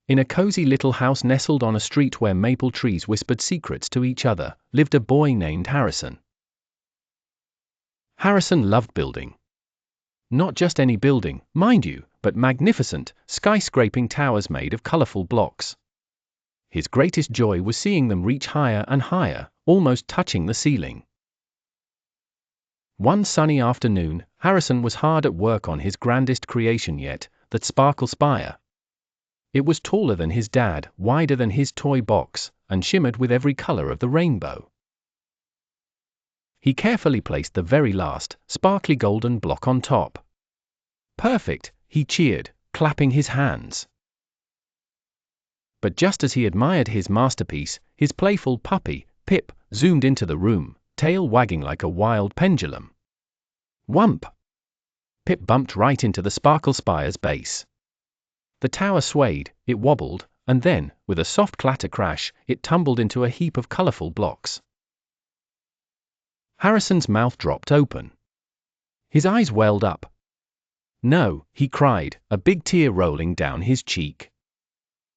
In a cozy little house nestled on a street where maple trees whispered secrets to each other, lived a boy named Harrison. Harrison loved building. Not just any building, mind you, but magnificent, skyscraping towers made of colorful blocks. His greatest joy was seeing them reach higher and higher, almost touching the ceiling. One sunny afternoon, Harrison was hard at work on his grandest creation yet, the Sparkle-Spire. It was taller than his dad, wider than his toy box, and shimmered with every color of the rainbow. He carefully placed the very last, sparkly golden block on top. Perfect, he cheered, clapping his hands. But just as he admired his masterpiece, his playful puppy, Pip, zoomed into the room, tail wagging like a wild pendulum. Whump! Pip bumped right into the Sparkle-Spire's base. The tower swayed, it wobbled, and then, with a soft clatter crash, it tumbled into a heap of colorful blocks. Harrison's mouth dropped open. His eyes welled up. No, he cried, a big tear rolling down his cheek.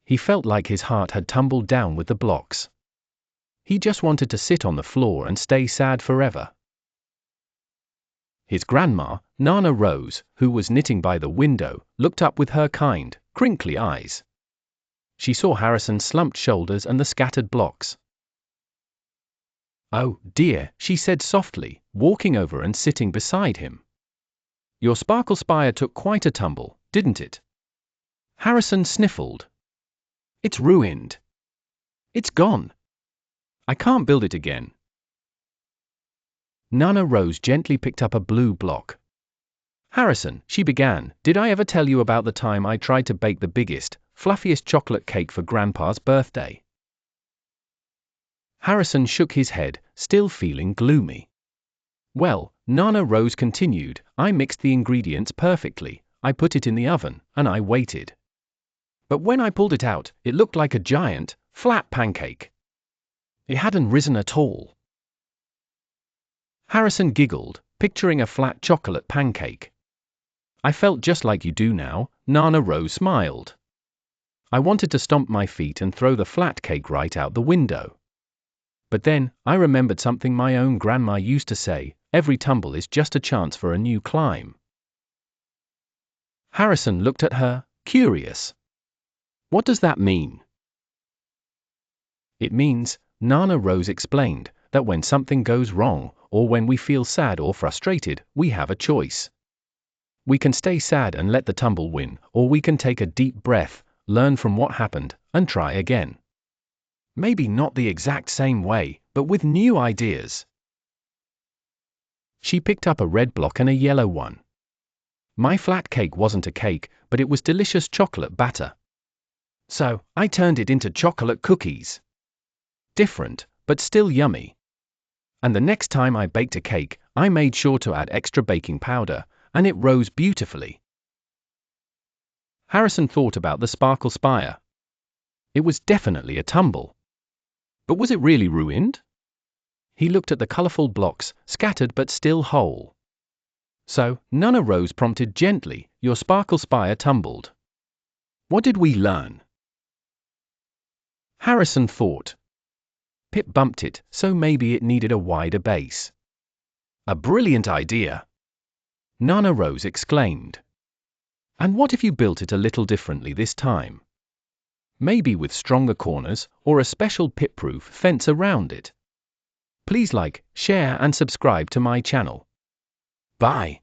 He felt like his heart had tumbled down with the blocks. He just wanted to sit on the floor and stay sad forever. His grandma, Nana Rose, who was knitting by the window, looked up with her kind, crinkly eyes. She saw Harrison's slumped shoulders and the scattered blocks. "Oh, dear," she said softly, walking over and sitting beside him. "Your Sparkle-Spire took quite a tumble, didn't it?" Harrison sniffled. "It's ruined. It's gone. I can't build it again." Nana Rose gently picked up a blue block. "Harrison," she began, "did I ever tell you about the time I tried to bake the biggest, fluffiest chocolate cake for Grandpa's birthday?" Harrison shook his head, still feeling gloomy. "Well," Nana Rose continued, "I mixed the ingredients perfectly, I put it in the oven, and I waited. But when I pulled it out, it looked like a giant, flat pancake. It hadn't risen at all." Harrison giggled, picturing a flat chocolate pancake. "I felt just like you do now," Nana Rose smiled. "I wanted to stomp my feet and throw the flat cake right out the window. But then, I remembered something my own grandma used to say, every tumble is just a chance for a new climb." Harrison looked at her, curious. "What does that mean?" "It means," Nana Rose explained, "that when something goes wrong, or when we feel sad or frustrated, we have a choice. We can stay sad and let the tumble win, or we can take a deep breath, learn from what happened, and try again. Maybe not the exact same way, but with new ideas." She picked up a red block and a yellow one. "My flat cake wasn't a cake, but it was delicious chocolate batter. So, I turned it into chocolate cookies. Different, but still yummy. And the next time I baked a cake, I made sure to add extra baking powder, and it rose beautifully." Harrison thought about the Sparkle-Spire. It was definitely a tumble. But was it really ruined? He looked at the colorful blocks, scattered but still whole. "So," Nana Rose prompted gently, "your Sparkle-Spire tumbled. What did we learn?" Harrison thought. Pip bumped it, so maybe it needed a wider base. "A brilliant idea!" Nana Rose exclaimed. "And what if you built it a little differently this time? Maybe with stronger corners, or a special pip-proof fence around it. Please like, share and subscribe to my channel. Bye.